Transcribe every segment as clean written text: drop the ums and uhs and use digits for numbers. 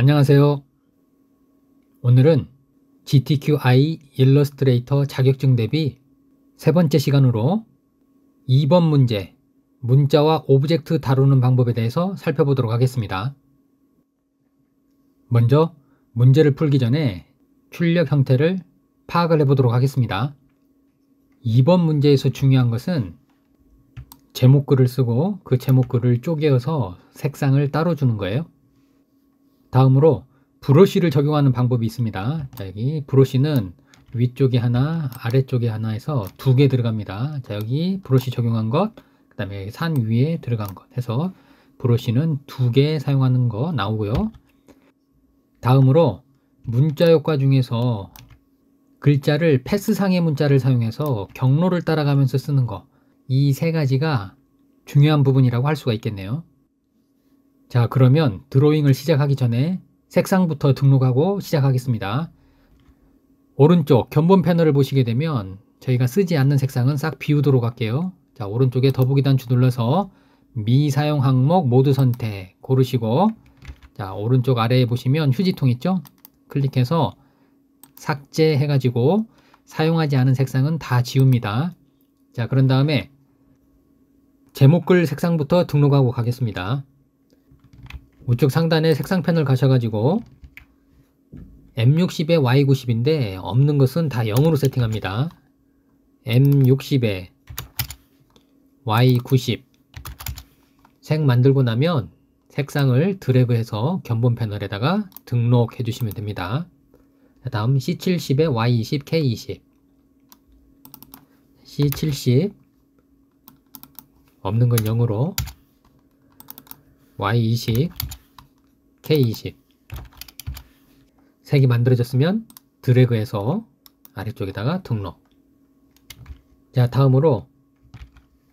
안녕하세요. 오늘은 GTQI 일러스트레이터 자격증 대비 세 번째 시간으로 2번 문제, 문자와 오브젝트 다루는 방법에 대해서 살펴보도록 하겠습니다. 먼저 문제를 풀기 전에 출력 형태를 파악을 해보도록 하겠습니다. 2번 문제에서 중요한 것은 제목글을 쓰고 그 제목글을 쪼개어서 색상을 따로 주는 거예요. 다음으로 브러쉬를 적용하는 방법이 있습니다. 자, 여기 브러쉬는 위쪽에 하나, 아래쪽에 하나 해서 2개 들어갑니다. 자, 여기 브러쉬 적용한 것, 그 다음에 산 위에 들어간 것 해서 브러쉬는 2개 사용하는 거 나오고요. 다음으로 문자 효과 중에서 글자를 패스상의 문자를 사용해서 경로를 따라가면서 쓰는 거, 이 세 가지가 중요한 부분이라고 할 수가 있겠네요. 자, 그러면 드로잉을 시작하기 전에 색상부터 등록하고 시작하겠습니다. 오른쪽 견본 패널을 보시게 되면 저희가 쓰지 않는 색상은 싹 비우도록 할게요. 자, 오른쪽에 더보기 단추 눌러서 미사용 항목 모두 선택 고르시고, 자, 오른쪽 아래에 보시면 휴지통 있죠? 클릭해서 삭제 해가지고 사용하지 않은 색상은 다 지웁니다. 자, 그런 다음에 제목글 색상부터 등록하고 가겠습니다. 우측 상단에 색상 패널 가셔가지고 M60에 Y90인데 없는 것은 다 0으로 세팅합니다. M60에 Y90 색 만들고 나면 색상을 드래그해서 견본 패널에다가 등록해 주시면 됩니다. 다음 C70에 Y20, K20 C70 없는 건 0으로 Y20, K20 색이 만들어졌으면 드래그해서 아래쪽에다가 등록. 자, 다음으로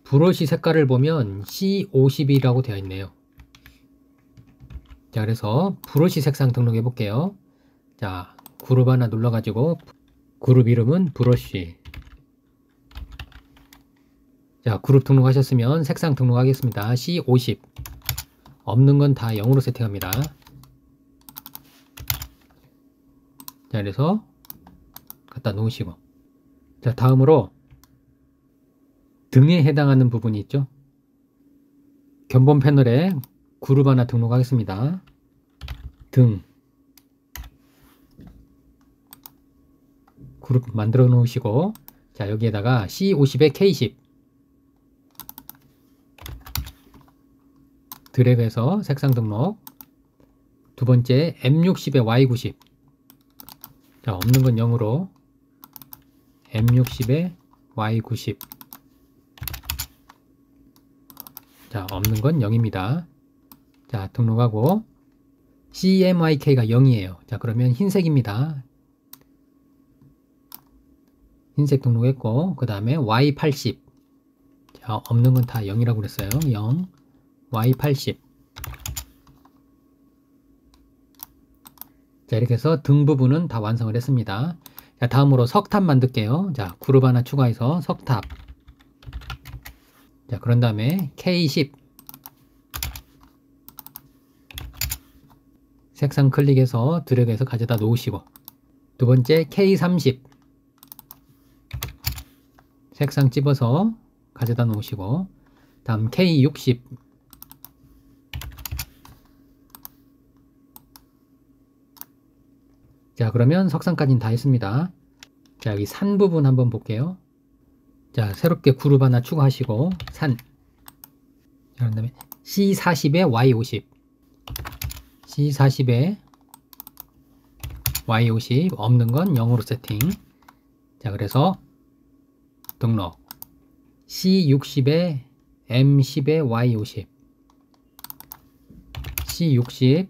브러쉬 색깔을 보면 C50이라고 되어 있네요. 자, 그래서 브러쉬 색상 등록해 볼게요. 자, 그룹 하나 눌러가지고 그룹 이름은 브러쉬. 자, 그룹 등록하셨으면 색상 등록하겠습니다. C50 없는 건 다 0으로 세팅합니다. 자, 그래서 갖다 놓으시고, 자, 다음으로 등에 해당하는 부분이 있죠. 견본 패널에 그룹 하나 등록하겠습니다. 등 그룹 만들어 놓으시고, 자, 여기에다가 C50에 K10 드래그해서 색상 등록. 두 번째 M60에 Y90 자, 없는 건 0으로 M60에 Y90 자, 없는 건 0입니다. 자, 등록하고 CMYK가 0이에요. 자, 그러면 흰색입니다. 흰색 등록했고, 그 다음에 Y80 자, 없는 건 다 0이라고 그랬어요. 0 Y80 자, 이렇게 해서 등 부분은 다 완성을 했습니다. 자, 다음으로 석탑 만들게요. 자, 그룹 하나 추가해서 석탑. 자, 그런 다음에 K10 색상 클릭해서 드래그해서 가져다 놓으시고, 두 번째 K30 색상 찝어서 가져다 놓으시고, 다음 K60 자, 그러면 석상까지는 다 했습니다. 자, 여기 산 부분 한번 볼게요. 자, 새롭게 그룹 하나 추가하시고 산. 자, 그 다음에 C40에 Y50 C40에 Y50 없는 건 0으로 세팅. 자, 그래서 등록. C60에 M10에 Y50 C60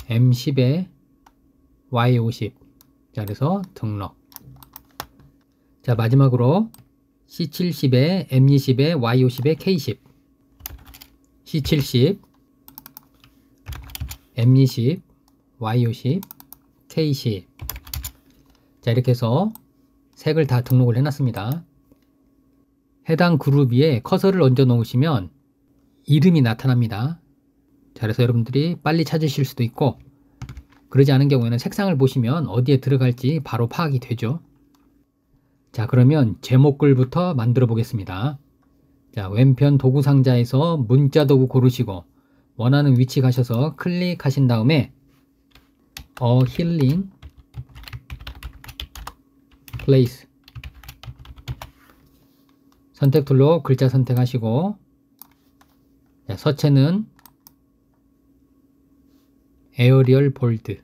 M10에 Y50 자, 그래서 등록. 자, 마지막으로 C70에 M20에 Y50에 K10 C70 M20 Y50 K10 자, 이렇게 해서 색을 다 등록을 해놨습니다. 해당 그룹 위에 커서를 얹어 놓으시면 이름이 나타납니다. 자, 그래서 여러분들이 빨리 찾으실 수도 있고, 그러지 않은 경우에는 색상을 보시면 어디에 들어갈지 바로 파악이 되죠. 자, 그러면 제목글부터 만들어 보겠습니다. 자, 왼편 도구 상자에서 문자 도구 고르시고 원하는 위치 가셔서 클릭하신 다음에 힐링 플레이스 선택 툴로 글자 선택하시고, 자, 서체는 에어리얼 볼드,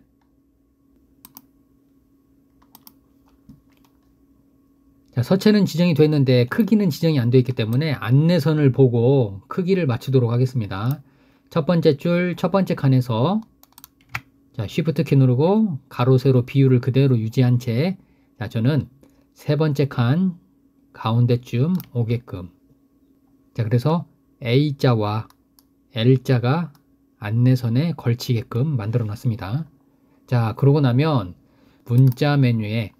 자, 서체는 지정이 됐는데 크기는 지정이 안 되어 있기 때문에 안내선을 보고 크기를 맞추도록 하겠습니다. 첫 번째 줄 첫 번째 칸에서 자, Shift 키 누르고 가로 세로 비율을 그대로 유지한 채, 자, 저는 세 번째 칸 가운데쯤 오게끔, 자, 그래서 A자와 L자가 안내선에 걸치게끔 만들어 놨습니다. 자, 그러고 나면 문자 메뉴에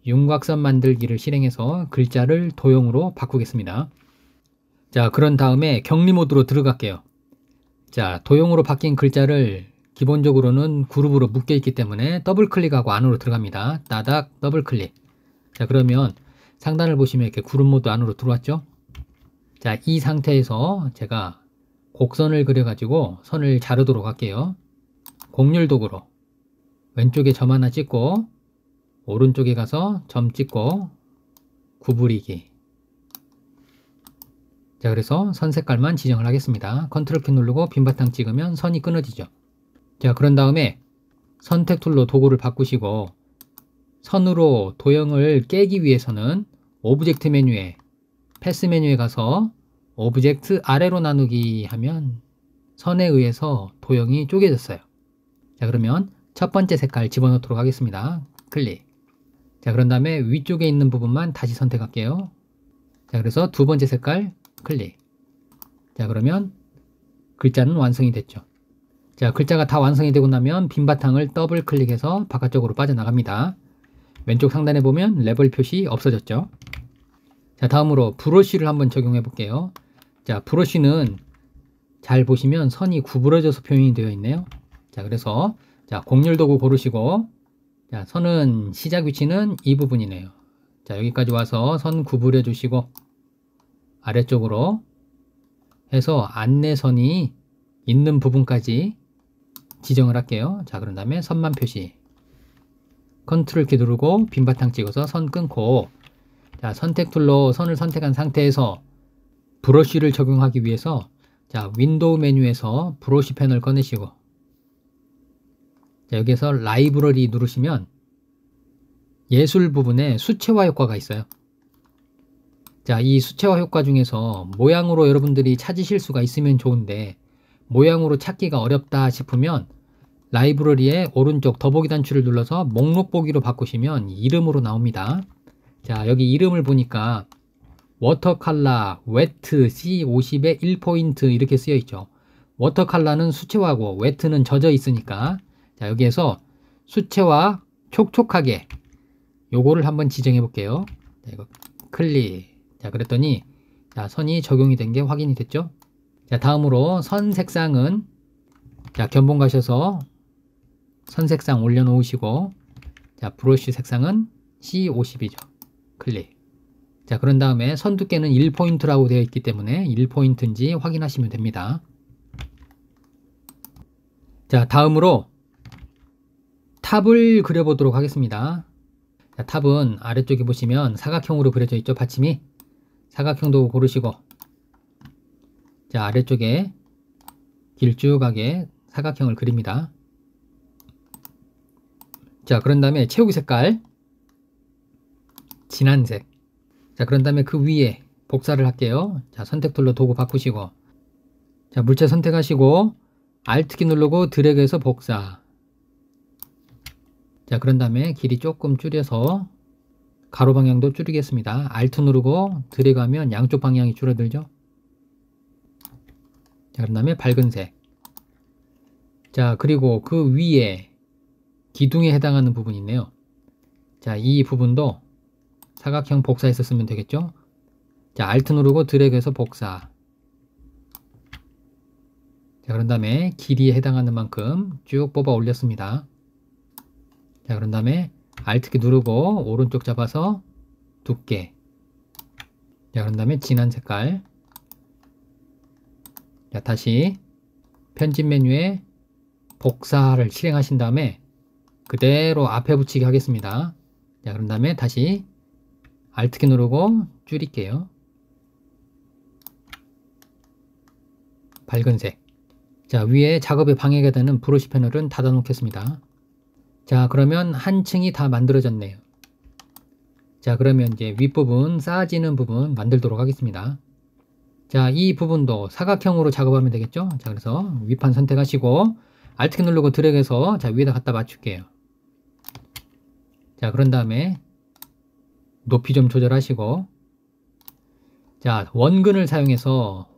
윤곽선 만들기를 실행해서 글자를 도형으로 바꾸겠습니다. 자, 그런 다음에 격리 모드로 들어갈게요. 자, 도형으로 바뀐 글자를 기본적으로는 그룹으로 묶여 있기 때문에 더블 클릭하고 안으로 들어갑니다. 따닥 더블 클릭. 자, 그러면 상단을 보시면 이렇게 그룹 모드 안으로 들어왔죠. 자, 이 상태에서 제가 곡선을 그려가지고 선을 자르도록 할게요. 곡률 도구로 왼쪽에 점 하나 찍고 오른쪽에 가서 점 찍고 구부리기. 자, 그래서 선 색깔만 지정을 하겠습니다. 컨트롤 키 누르고 빈 바탕 찍으면 선이 끊어지죠. 자, 그런 다음에 선택 툴로 도구를 바꾸시고 선으로 도형을 깨기 위해서는 오브젝트 메뉴에 패스 메뉴에 가서 오브젝트 아래로 나누기 하면 선에 의해서 도형이 쪼개졌어요. 자, 그러면 첫 번째 색깔 집어넣도록 하겠습니다. 클릭. 자, 그런 다음에 위쪽에 있는 부분만 다시 선택할게요. 자, 그래서 두 번째 색깔 클릭. 자, 그러면 글자는 완성이 됐죠. 자, 글자가 다 완성이 되고 나면 빈 바탕을 더블 클릭해서 바깥쪽으로 빠져나갑니다. 왼쪽 상단에 보면 레벨 표시 없어졌죠. 자, 다음으로 브러쉬를 한번 적용해 볼게요. 자, 브러쉬는 잘 보시면 선이 구부러져서 표현이 되어 있네요. 자, 그래서 자, 곡률 도구 고르시고, 자, 선은 시작 위치는 이 부분이네요. 자, 여기까지 와서 선 구부려 주시고 아래쪽으로 해서 안내선이 있는 부분까지 지정을 할게요. 자, 그런 다음에 선만 표시. 컨트롤 키 누르고 빈 바탕 찍어서 선 끊고, 자, 선택 툴로 선을 선택한 상태에서 브러쉬를 적용하기 위해서 자, 윈도우 메뉴에서 브러쉬 펜을 꺼내시고, 자, 여기에서 라이브러리 누르시면 예술 부분에 수채화 효과가 있어요. 자, 이 수채화 효과 중에서 모양으로 여러분들이 찾으실 수가 있으면 좋은데 모양으로 찾기가 어렵다 싶으면 라이브러리의 오른쪽 더보기 단추를 눌러서 목록 보기로 바꾸시면 이름으로 나옵니다. 자, 여기 이름을 보니까 워터칼라, 웨트, C50에 1포인트 이렇게 쓰여 있죠. 워터칼라는 수채화고 웨트는 젖어 있으니까, 자, 여기에서 수채화 촉촉하게 요거를 한번 지정해 볼게요. 자, 이거 클릭. 자, 그랬더니 자, 선이 적용이 된 게 확인이 됐죠. 자, 다음으로 선 색상은 자, 견본 가셔서 선 색상 올려놓으시고, 자, 브러쉬 색상은 C50이죠. 클릭. 자, 그런 다음에 선 두께는 1포인트라고 되어 있기 때문에 1포인트인지 확인하시면 됩니다. 자, 다음으로 탑을 그려보도록 하겠습니다. 자, 탑은 아래쪽에 보시면 사각형으로 그려져 있죠. 받침이. 사각형도 고르시고, 자, 아래쪽에 길쭉하게 사각형을 그립니다. 자, 그런 다음에 채우기 색깔 진한색. 자, 그런 다음에 그 위에 복사를 할게요. 자, 선택 툴로 도구 바꾸시고, 자, 물체 선택하시고 Alt 키 누르고 드래그해서 복사. 자, 그런 다음에 길이 조금 줄여서 가로 방향도 줄이겠습니다. Alt 누르고 드래그하면 양쪽 방향이 줄어들죠. 자, 그런 다음에 밝은색. 자, 그리고 그 위에 기둥에 해당하는 부분이 있네요. 자, 이 부분도 사각형 복사해서 쓰면 되겠죠. 자, Alt 누르고 드래그해서 복사. 자, 그런 다음에 길이에 해당하는 만큼 쭉 뽑아 올렸습니다. 자, 그런 다음에 Alt키 누르고 오른쪽 잡아서 두께. 자, 그런 다음에 진한 색깔. 자, 다시 편집 메뉴에 복사를 실행하신 다음에 그대로 앞에 붙이기 하겠습니다. 자, 그런 다음에 다시 Alt키 누르고 줄일게요. 밝은 색. 자, 위에 작업에 방해가 되는 브러쉬 패널은 닫아 놓겠습니다. 자, 그러면 한 층이 다 만들어졌네요. 자, 그러면 이제 윗부분 쌓아지는 부분 만들도록 하겠습니다. 자, 이 부분도 사각형으로 작업하면 되겠죠? 자, 그래서 윗판 선택하시고 Alt키 누르고 드래그해서 자, 위에다 갖다 맞출게요. 자, 그런 다음에 높이 좀 조절하시고, 자, 원근을 사용해서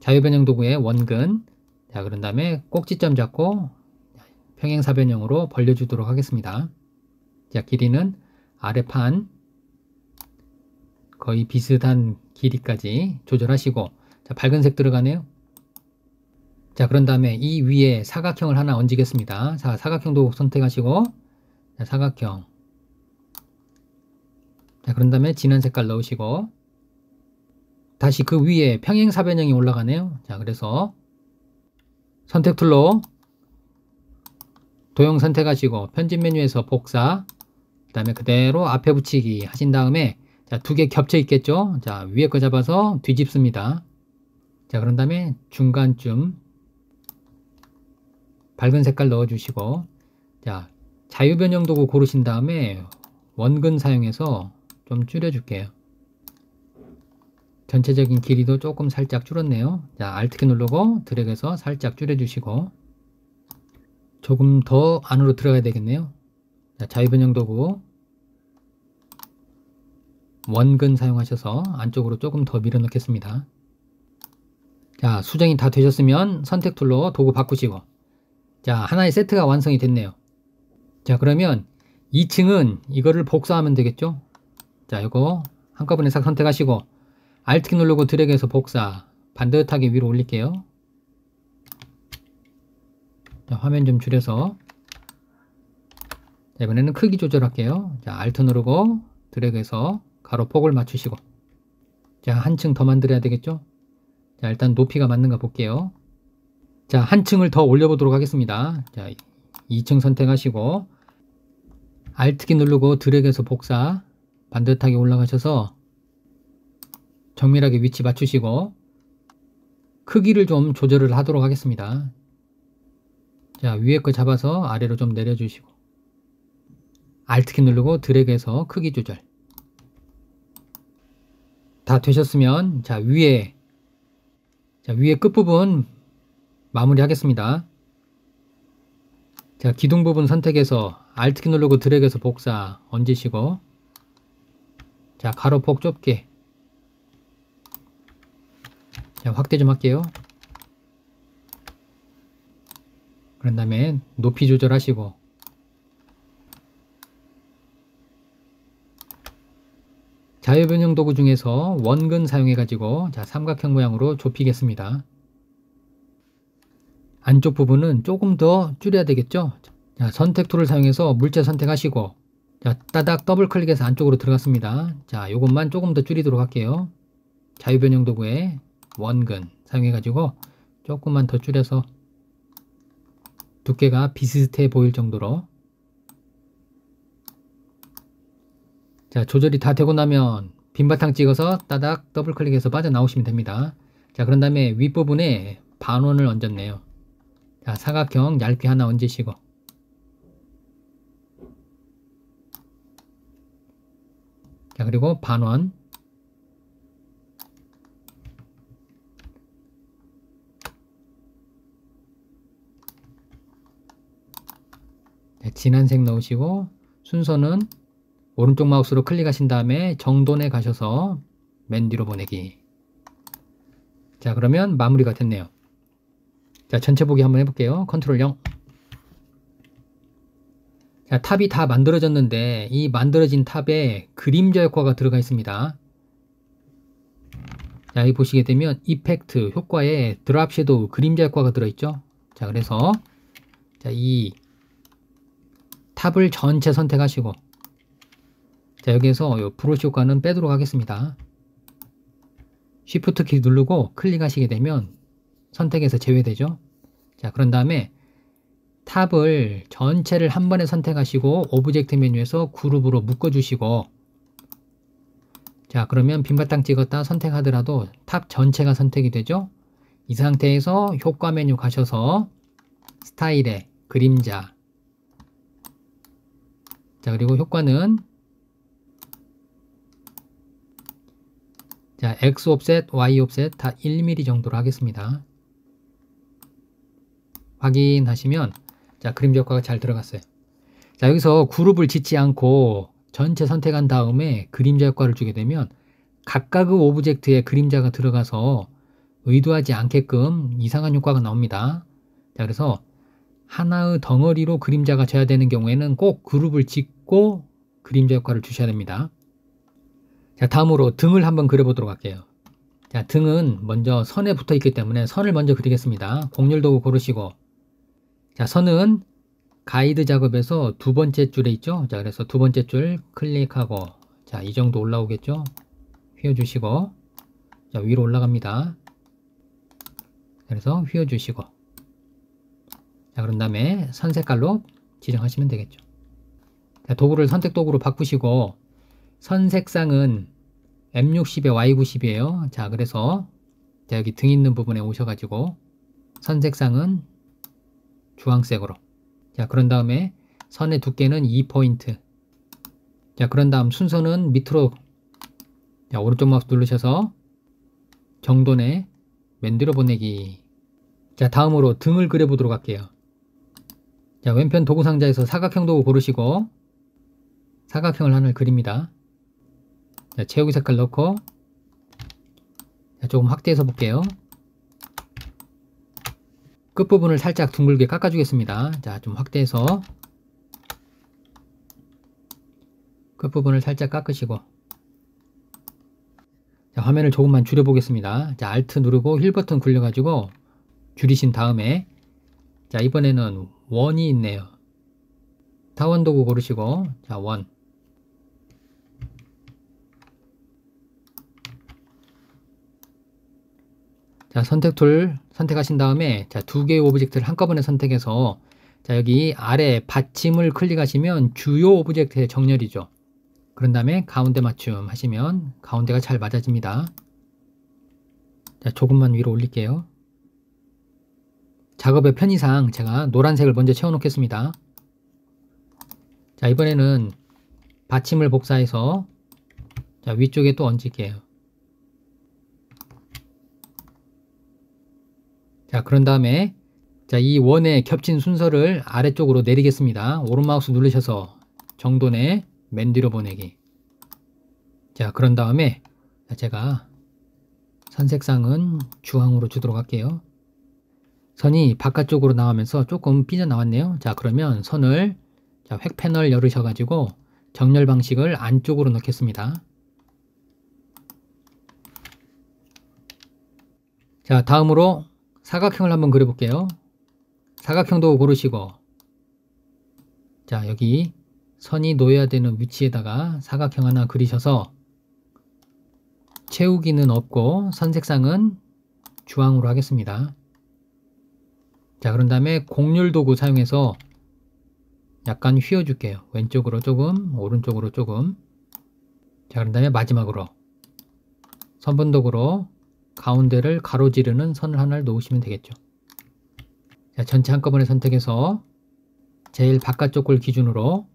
자유변형 도구에 원근, 자, 그런 다음에 꼭지점 잡고 평행사변형으로 벌려주도록 하겠습니다. 자, 길이는 아래판 거의 비슷한 길이까지 조절하시고, 자, 밝은색 들어가네요. 자, 그런 다음에 이 위에 사각형을 하나 얹겠습니다. 자, 사각형 도구 선택하시고, 자, 사각형. 자, 그런 다음에 진한 색깔 넣으시고, 다시 그 위에 평행사변형이 올라가네요. 자, 그래서 선택 툴로 도형 선택하시고 편집 메뉴에서 복사, 그 다음에 그대로 앞에 붙이기 하신 다음에 자, 두 개 겹쳐 있겠죠? 자, 위에 거 잡아서 뒤집습니다. 자, 그런 다음에 중간쯤 밝은 색깔 넣어주시고, 자, 자유변형 도구 고르신 다음에 원근 사용해서 좀 줄여줄게요. 전체적인 길이도 조금 살짝 줄었네요. 자, Alt키 누르고 드래그해서 살짝 줄여주시고, 조금 더 안으로 들어가야 되겠네요. 자, 자유변형 도구 원근 사용하셔서 안쪽으로 조금 더 밀어 넣겠습니다. 자, 수정이 다 되셨으면 선택 툴로 도구 바꾸시고, 자, 하나의 세트가 완성이 됐네요. 자, 그러면 2층은 이거를 복사하면 되겠죠? 자, 이거 한꺼번에 싹 선택하시고 Alt키 누르고 드래그해서 복사, 반듯하게 위로 올릴게요. 자, 화면 좀 줄여서, 자, 이번에는 크기 조절할게요. 자, Alt 누르고 드래그해서 가로폭을 맞추시고, 자, 한 층 더 만들어야 되겠죠? 자, 일단 높이가 맞는가 볼게요. 자, 한 층을 더 올려보도록 하겠습니다. 자, 2층 선택하시고 Alt키 누르고 드래그해서 복사, 반듯하게 올라가셔서 정밀하게 위치 맞추시고 크기를 좀 조절을 하도록 하겠습니다. 자, 위에 거 잡아서 아래로 좀 내려주시고 Alt키 누르고 드래그해서 크기 조절. 다 되셨으면 자, 위에 끝부분 마무리 하겠습니다. 자, 기둥 부분 선택해서 Alt키 누르고 드래그해서 복사 얹으시고, 자, 가로폭 좁게, 자, 확대 좀 할게요. 그런 다음에 높이 조절하시고, 자유변형 도구 중에서 원근 사용해 가지고 자, 삼각형 모양으로 좁히겠습니다. 안쪽 부분은 조금 더 줄여야 되겠죠? 자, 선택 툴을 사용해서 물체 선택하시고, 자, 따닥 더블 클릭해서 안쪽으로 들어갔습니다. 자, 이것만 조금 더 줄이도록 할게요. 자유변형 도구에 원근 사용해 가지고 조금만 더 줄여서 두께가 비슷해 보일 정도로. 자, 조절이 다 되고 나면 빈바탕 찍어서 따닥 더블 클릭해서 빠져나오시면 됩니다. 자, 그런 다음에 윗부분에 반원을 얹었네요. 자, 사각형 얇게 하나 얹으시고, 자, 그리고 반원, 자, 진한 색 넣으시고 순서는 오른쪽 마우스로 클릭하신 다음에 정돈에 가셔서 맨 뒤로 보내기. 자, 그러면 마무리가 됐네요. 자, 전체 보기 한번 해볼게요. 컨트롤 0. 자, 탑이 다 만들어졌는데 이 만들어진 탑에 그림자 효과가 들어가 있습니다. 자, 여기 보시게 되면 이펙트 효과에 드랍 섀도우 그림자 효과가 들어있죠. 자, 그래서 자, 이 탑을 전체 선택하시고, 자, 여기에서 이 브러쉬 효과는 빼도록 하겠습니다. 쉬프트 키 누르고 클릭하시게 되면 선택에서 제외되죠. 자, 그런 다음에 탑을 전체를 한 번에 선택하시고 오브젝트 메뉴에서 그룹으로 묶어주시고, 자, 그러면 빈 바탕 찍었다 선택하더라도 탑 전체가 선택이 되죠. 이 상태에서 효과 메뉴 가셔서 스타일에 그림자, 자, 그리고 효과는 자, X 옵셋, Y 옵셋 다 1mm 정도로 하겠습니다. 확인하시면 자, 그림자 효과가 잘 들어갔어요. 자, 여기서 그룹을 짓지 않고 전체 선택한 다음에 그림자 효과를 주게 되면 각각의 오브젝트에 그림자가 들어가서 의도하지 않게끔 이상한 효과가 나옵니다. 자, 그래서 하나의 덩어리로 그림자가 져야 되는 경우에는 꼭 그룹을 짓고 그림자 효과를 주셔야 됩니다. 자, 다음으로 등을 한번 그려보도록 할게요. 자, 등은 먼저 선에 붙어 있기 때문에 선을 먼저 그리겠습니다. 곡률 도구 고르시고, 자, 선은 가이드 작업에서 두 번째 줄에 있죠. 자, 그래서 두 번째 줄 클릭하고, 자, 이 정도 올라오겠죠. 휘어주시고, 자, 위로 올라갑니다. 그래서 휘어주시고, 자, 그런 다음에 선 색깔로 지정하시면 되겠죠. 자, 도구를 선택 도구로 바꾸시고, 선 색상은 M60에 Y90이에요. 자, 그래서 자, 여기 등 있는 부분에 오셔가지고 선 색상은 주황색으로, 자, 그런 다음에 선의 두께는 2포인트, 자, 그런 다음 순서는 밑으로, 자, 오른쪽 마우스 누르셔서 정돈에 만들어 보내기. 자, 다음으로 등을 그려보도록 할게요. 자, 왼편 도구 상자에서 사각형 도구 고르시고 사각형을 하나 그립니다. 자, 채우기 색깔 넣고, 자, 조금 확대해서 볼게요. 끝부분을 살짝 둥글게 깎아주겠습니다. 자, 좀 확대해서 끝부분을 살짝 깎으시고, 자, 화면을 조금만 줄여보겠습니다. 자, Alt 누르고 휠 버튼 굴려가지고 줄이신 다음에, 자, 이번에는 원이 있네요. 타원 도구 고르시고, 자, 원. 자, 선택 툴 선택하신 다음에, 자, 두 개의 오브젝트를 한꺼번에 선택해서, 자, 여기 아래 받침을 클릭하시면 주요 오브젝트의 정렬이죠. 그런 다음에 가운데 맞춤 하시면 가운데가 잘 맞아집니다. 자, 조금만 위로 올릴게요. 작업의 편의상 제가 노란색을 먼저 채워 놓겠습니다. 자, 이번에는 받침을 복사해서, 자, 위쪽에 또 얹을게요. 자, 그런 다음에, 자, 이 원에 겹친 순서를 아래쪽으로 내리겠습니다. 오른 마우스 누르셔서 정돈에 맨 뒤로 보내기. 자, 그런 다음에 제가 선 색상은 주황으로 주도록 할게요. 선이 바깥쪽으로 나오면서 조금 삐져나왔네요. 자, 그러면 선을, 자, 획 패널 열으셔가지고 정렬 방식을 안쪽으로 넣겠습니다. 자, 다음으로 사각형을 한번 그려볼게요. 사각형도 고르시고, 자, 여기 선이 놓여야 되는 위치에다가 사각형 하나 그리셔서 채우기는 없고 선 색상은 주황으로 하겠습니다. 자, 그런 다음에 곡률 도구 사용해서 약간 휘어줄게요. 왼쪽으로 조금, 오른쪽으로 조금. 자, 그런 다음에 마지막으로 선분 도구로 가운데를 가로지르는 선을 하나를 놓으시면 되겠죠. 자, 전체 한꺼번에 선택해서 제일 바깥쪽 걸 기준으로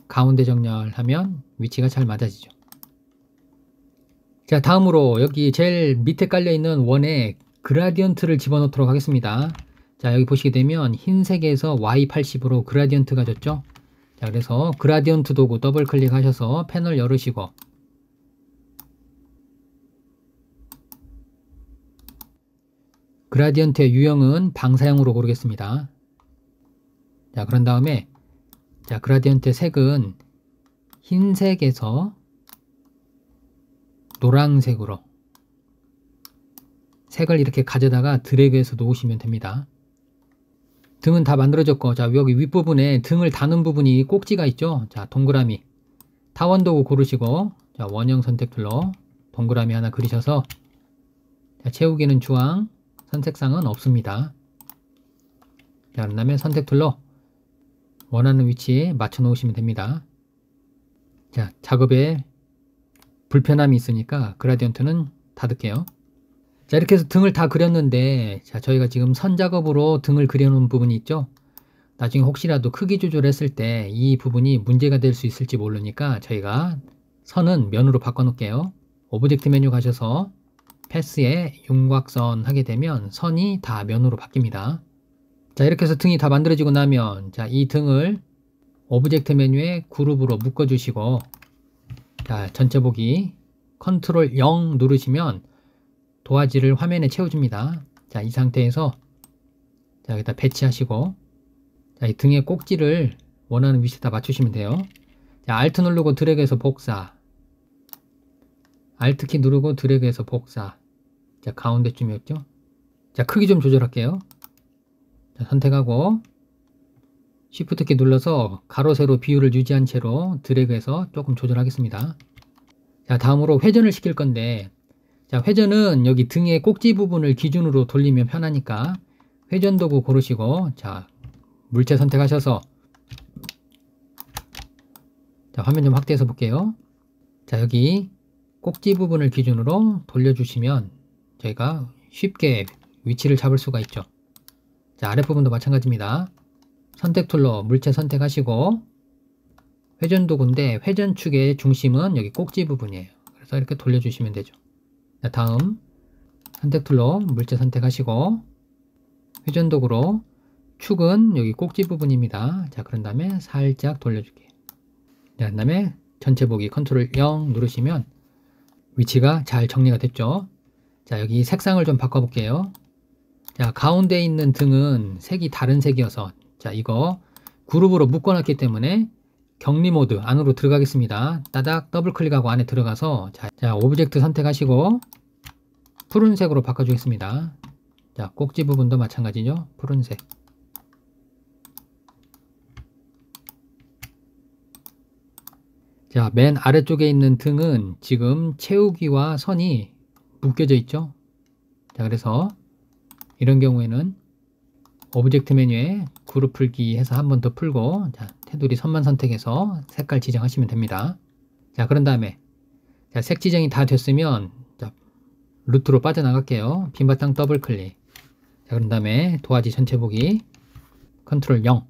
가운데 정렬하면 위치가 잘 맞아지죠. 자, 다음으로 여기 제일 밑에 깔려있는 원에 그라디언트를 집어넣도록 하겠습니다. 자, 여기 보시게 되면 흰색에서 Y80으로 그라디언트가 졌죠. 자, 그래서 그라디언트 도구 더블 클릭하셔서 패널 열으시고, 그라디언트의 유형은 방사형으로 고르겠습니다. 자, 그런 다음에, 자, 그라디언트의 색은 흰색에서 노란색으로 색을 이렇게 가져다가 드래그해서 놓으시면 됩니다. 등은 다 만들어졌고, 자, 여기 윗부분에 등을 다는 부분이 꼭지가 있죠. 자, 동그라미 타원 도구 고르시고, 자, 원형 선택 툴로 동그라미 하나 그리셔서, 자, 채우기는 주황, 선색상은 없습니다. 자, 그 다음에 선택 툴로 원하는 위치에 맞춰 놓으시면 됩니다. 자, 작업에 불편함이 있으니까 그라디언트는 닫을게요. 자, 이렇게 해서 등을 다 그렸는데, 자, 저희가 지금 선 작업으로 등을 그려놓은 부분이 있죠. 나중에 혹시라도 크기 조절했을 때 이 부분이 문제가 될 수 있을지 모르니까 저희가 선은 면으로 바꿔 놓을게요. 오브젝트 메뉴 가셔서 패스에 윤곽선 하게 되면 선이 다 면으로 바뀝니다. 자, 이렇게 해서 등이 다 만들어지고 나면, 자, 이 등을 오브젝트 메뉴에 그룹으로 묶어 주시고, 자, 전체 보기 컨트롤 0 누르시면 도화지를 화면에 채워줍니다. 자, 이 상태에서, 자, 여기다 배치하시고, 자, 이 등의 꼭지를 원하는 위치에다 맞추시면 돼요. 자, Alt 누르고 드래그해서 복사, Alt 키 누르고 드래그해서 복사. 자, 가운데쯤이었죠. 자, 크기 좀 조절할게요. 자, 선택하고 Shift 키 눌러서 가로 세로 비율을 유지한 채로 드래그해서 조금 조절하겠습니다. 자, 다음으로 회전을 시킬 건데, 자, 회전은 여기 등의 꼭지 부분을 기준으로 돌리면 편하니까 회전 도구 고르시고, 자, 물체 선택하셔서, 자, 화면 좀 확대해서 볼게요. 자, 여기 꼭지 부분을 기준으로 돌려주시면 저희가 쉽게 위치를 잡을 수가 있죠. 자, 아랫부분도 마찬가지입니다. 선택 툴로 물체 선택하시고, 회전 도구인데 회전축의 중심은 여기 꼭지 부분이에요. 그래서 이렇게 돌려주시면 되죠. 자, 다음 선택 툴로 물체 선택하시고, 회전 도구로 축은 여기 꼭지 부분입니다. 자, 그런 다음에 살짝 돌려줄게요. 자, 그 다음에 전체 보기 컨트롤 0 누르시면 위치가 잘 정리가 됐죠. 자, 여기 색상을 좀 바꿔볼게요. 자, 가운데 있는 등은 색이 다른 색이어서, 자, 이거 그룹으로 묶어놨기 때문에 격리 모드 안으로 들어가겠습니다. 따닥 더블 클릭하고 안에 들어가서, 자, 오브젝트 선택하시고 푸른색으로 바꿔주겠습니다. 자, 꼭지 부분도 마찬가지죠. 푸른색. 자, 맨 아래쪽에 있는 등은 지금 채우기와 선이 묶여져 있죠. 자, 그래서 이런 경우에는 오브젝트 메뉴에 그룹 풀기 해서 한 번 더 풀고, 자, 테두리 선만 선택해서 색깔 지정하시면 됩니다. 자, 그런 다음에, 자, 색 지정이 다 됐으면, 자, 루트로 빠져나갈게요. 빈 바탕 더블 클릭. 자, 그런 다음에 도화지 전체 보기 컨트롤 0.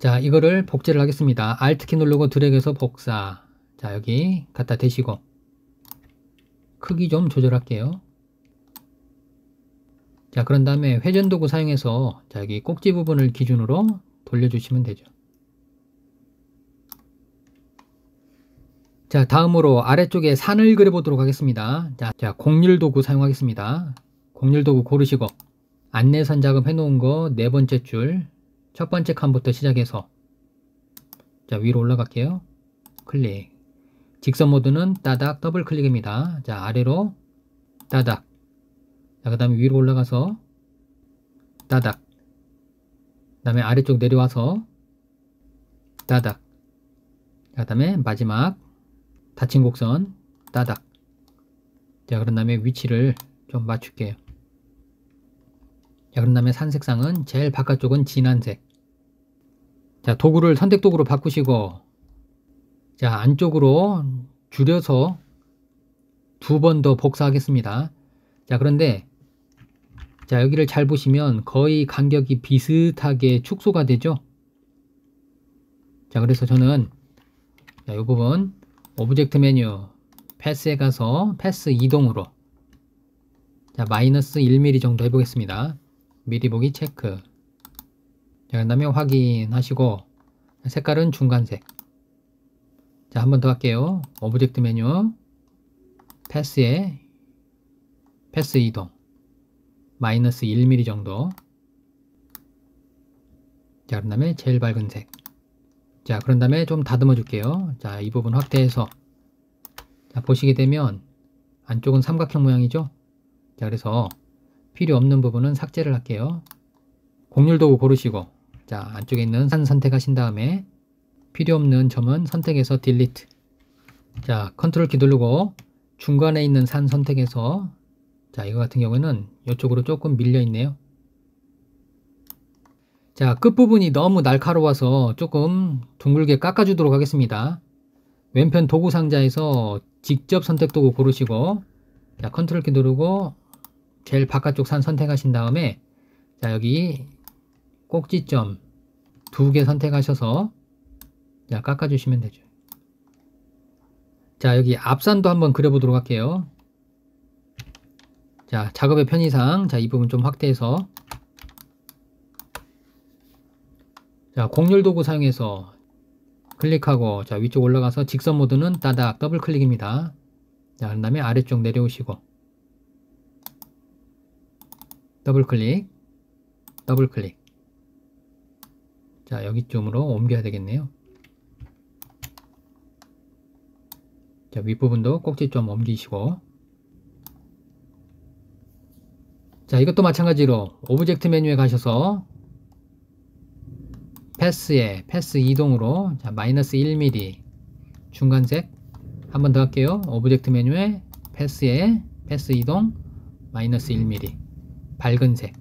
자, 이거를 복제를 하겠습니다. Alt 키 누르고 드래그해서 복사. 자, 여기 갖다 대시고 크기 좀 조절할게요. 자, 그런 다음에 회전 도구 사용해서, 자, 여기 꼭지 부분을 기준으로 돌려주시면 되죠. 자, 다음으로 아래쪽에 산을 그려보도록 하겠습니다. 자, 곡률 도구 사용하겠습니다. 곡률 도구 고르시고 안내선 작업 해놓은 거 네 번째 줄 첫 번째 칸부터 시작해서, 자, 위로 올라갈게요. 클릭. 직선 모드는 따닥 더블 클릭입니다. 자, 아래로 따닥. 자, 그 다음에 위로 올라가서 따닥. 그 다음에 아래쪽 내려와서 따닥. 그 다음에 마지막 닫힌 곡선 따닥. 자, 그런 다음에 위치를 좀 맞출게요. 자, 그런 다음에 산색상은 제일 바깥쪽은 진한색. 자, 도구를 선택 도구로 바꾸시고, 자, 안쪽으로 줄여서 두 번 더 복사하겠습니다. 자, 그런데, 자, 여기를 잘 보시면 거의 간격이 비슷하게 축소가 되죠. 자, 그래서 저는, 자, 이 부분 오브젝트 메뉴 패스에 가서 패스 이동으로, 자, 마이너스 1mm 정도 해보겠습니다. 미리 보기 체크. 자, 그 다음에 확인하시고 색깔은 중간색. 자, 한 번 더 할게요. 오브젝트 메뉴 패스에 패스 이동 마이너스 1mm 정도. 자, 그 다음에 제일 밝은 색. 자, 그런 다음에 좀 다듬어 줄게요. 자, 이 부분 확대해서, 자, 보시게 되면 안쪽은 삼각형 모양이죠. 자, 그래서 필요 없는 부분은 삭제를 할게요. 곡률 도구 고르시고, 자, 안쪽에 있는 산 선택하신 다음에 필요 없는 점은 선택해서 딜리트. 자, 컨트롤 키 누르고 중간에 있는 산 선택해서, 자, 이거 같은 경우에는 이쪽으로 조금 밀려 있네요. 자, 끝부분이 너무 날카로워서 조금 둥글게 깎아주도록 하겠습니다. 왼편 도구 상자에서 직접 선택 도구 고르시고, 자, 컨트롤 키 누르고 제일 바깥쪽 산 선택하신 다음에, 자, 여기 꼭지점 2개 선택하셔서, 자, 깎아주시면 되죠. 자, 여기 앞산도 한번 그려보도록 할게요. 자, 작업의 편의상, 자, 이 부분 좀 확대해서, 자, 곡률 도구 사용해서 클릭하고, 자, 위쪽 올라가서 직선 모드는 따닥 더블 클릭입니다. 자, 그 다음에 아래쪽 내려오시고, 더블 클릭, 더블 클릭. 자, 여기쯤으로 옮겨야 되겠네요. 자, 윗부분도 꼭지 좀 옮기시고, 자, 이것도 마찬가지로 오브젝트 메뉴에 가셔서 패스에 패스 이동으로, 자, 마이너스 1mm 중간색 한 번 더 할게요. 오브젝트 메뉴에 패스에 패스 이동 마이너스 1mm 밝은 색.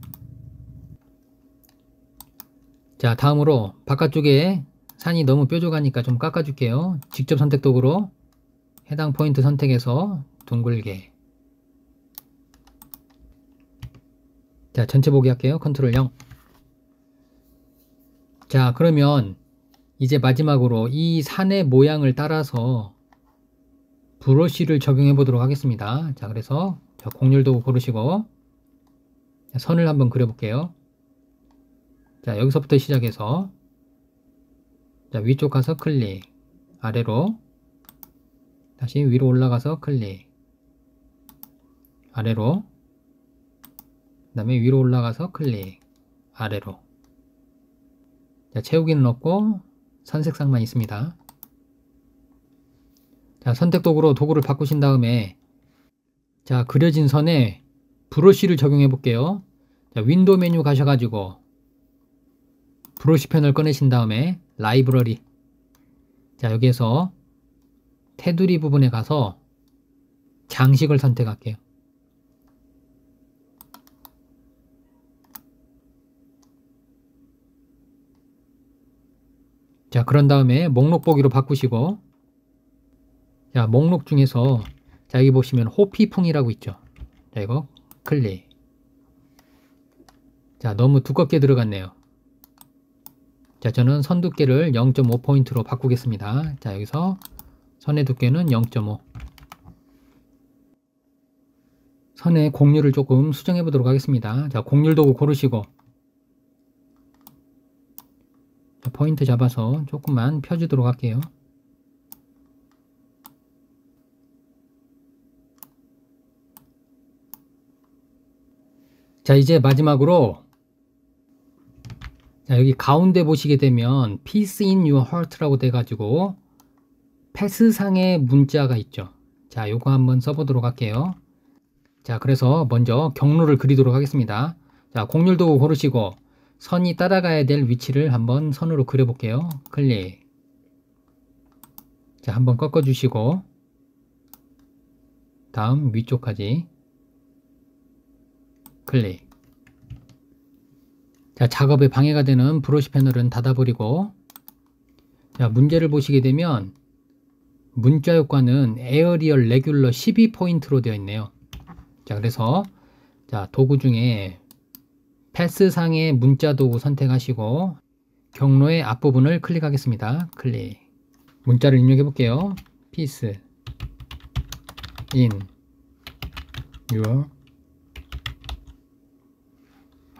자, 다음으로 바깥쪽에 산이 너무 뾰족하니까 좀 깎아줄게요. 직접 선택 도구로 해당 포인트 선택해서 둥글게. 자, 전체 보기 할게요. 컨트롤 0. 자, 그러면 이제 마지막으로 이 산의 모양을 따라서 브러쉬를 적용해 보도록 하겠습니다. 자, 그래서 곡률 도구 고르시고, 자, 선을 한번 그려 볼게요. 자, 여기서부터 시작해서, 자, 위쪽 가서 클릭, 아래로, 다시 위로 올라가서 클릭, 아래로, 그 다음에 위로 올라가서 클릭, 아래로. 자, 채우기는 없고 선색상만 있습니다. 자, 선택 도구로 도구를 바꾸신 다음에, 자, 그려진 선에 브러쉬를 적용해 볼게요. 자, 윈도우 메뉴 가셔가지고 브러쉬 펜을 꺼내신 다음에 라이브러리, 자, 여기에서 테두리 부분에 가서 장식을 선택할게요. 자, 그런 다음에 목록 보기로 바꾸시고, 자, 목록 중에서, 자, 여기 보시면 호피풍이라고 있죠. 자, 이거 클릭. 자, 너무 두껍게 들어갔네요. 자, 저는 선 두께를 0.5포인트로 바꾸겠습니다. 자, 여기서 선의 두께는 0.5. 선의 곡률을 조금 수정해 보도록 하겠습니다. 자, 곡률 도구 고르시고, 자, 포인트 잡아서 조금만 펴주도록 할게요. 자, 이제 마지막으로, 자, 여기 가운데 보시게 되면 Peace in your heart라고 돼가지고 패스상의 문자가 있죠. 자, 요거 한번 써보도록 할게요. 자, 그래서 먼저 경로를 그리도록 하겠습니다. 자, 곡률 도구 고르시고 선이 따라가야 될 위치를 한번 선으로 그려볼게요. 클릭. 자, 한번 꺾어주시고, 다음 위쪽까지 클릭. 자, 작업에 방해가 되는 브러쉬 패널은 닫아버리고, 자, 문제를 보시게 되면 문자 효과는 에어리얼 레귤러 12포인트로 되어 있네요. 자, 그래서, 자, 도구 중에 패스상의 문자 도구 선택하시고 경로의 앞부분을 클릭하겠습니다. 클릭. 문자를 입력해 볼게요. Peace in your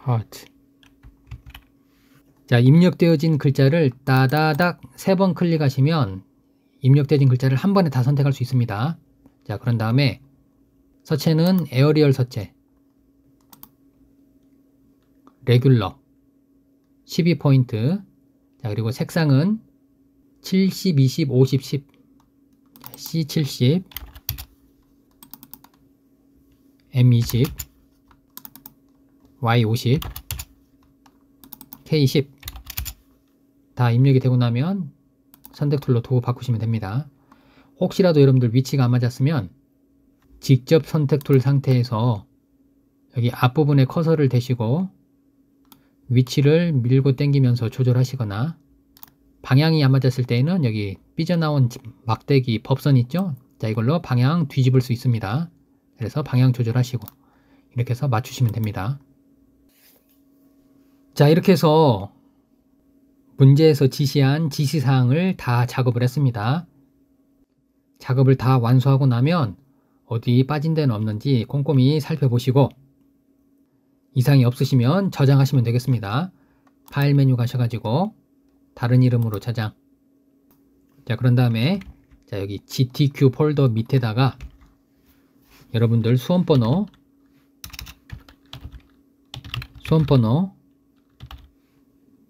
heart. 자, 입력되어진 글자를 따다닥 3번 클릭하시면 입력되어진 글자를 한 번에 다 선택할 수 있습니다. 자, 그런 다음에 서체는 에어리얼 서체, 레귤러 12포인트. 자, 그리고 색상은 70, 20, 50, 10, C70. M20, Y50, K10 다 입력이 되고 나면 선택툴로 도구 바꾸시면 됩니다. 혹시라도 여러분들 위치가 안 맞았으면 직접 선택툴 상태에서 여기 앞부분에 커서를 대시고 위치를 밀고 당기면서 조절하시거나, 방향이 안 맞았을 때에는 여기 삐져나온 막대기 법선 있죠? 자, 이걸로 방향 뒤집을 수 있습니다. 그래서 방향 조절하시고 이렇게 해서 맞추시면 됩니다. 자, 이렇게 해서 문제에서 지시한 지시사항을 다 작업을 했습니다. 작업을 다 완수하고 나면 어디 빠진 데는 없는지 꼼꼼히 살펴보시고 이상이 없으시면 저장하시면 되겠습니다. 파일 메뉴 가셔가지고 다른 이름으로 저장. 자, 그런 다음에 자, 여기 GTQ 폴더 밑에다가 여러분들 수험번호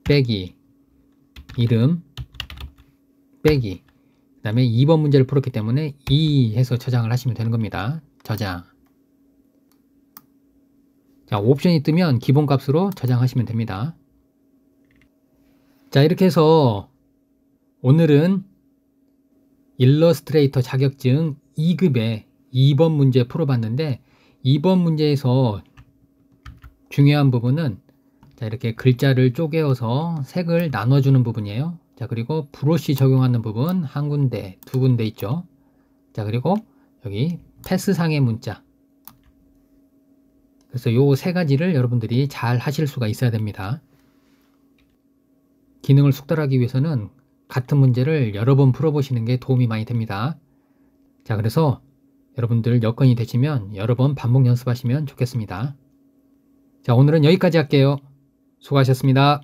빼기 이름 빼기, 그 다음에 2번 문제를 풀었기 때문에 2 해서 저장을 하시면 되는 겁니다. 저장. 자, 옵션이 뜨면 기본값으로 저장하시면 됩니다. 자, 이렇게 해서 오늘은 일러스트레이터 자격증 2급의 2번 문제 풀어봤는데, 2번 문제에서 중요한 부분은 자, 이렇게 글자를 쪼개어서 색을 나눠주는 부분이에요. 자, 그리고 브러쉬 적용하는 부분 한 군데, 두 군데 있죠. 자, 그리고 여기 패스상의 문자. 그래서 요 세 가지를 여러분들이 잘 하실 수가 있어야 됩니다. 기능을 숙달하기 위해서는 같은 문제를 여러 번 풀어보시는 게 도움이 많이 됩니다. 자, 그래서 여러분들 여건이 되시면 여러 번 반복 연습하시면 좋겠습니다. 자, 오늘은 여기까지 할게요. 수고하셨습니다.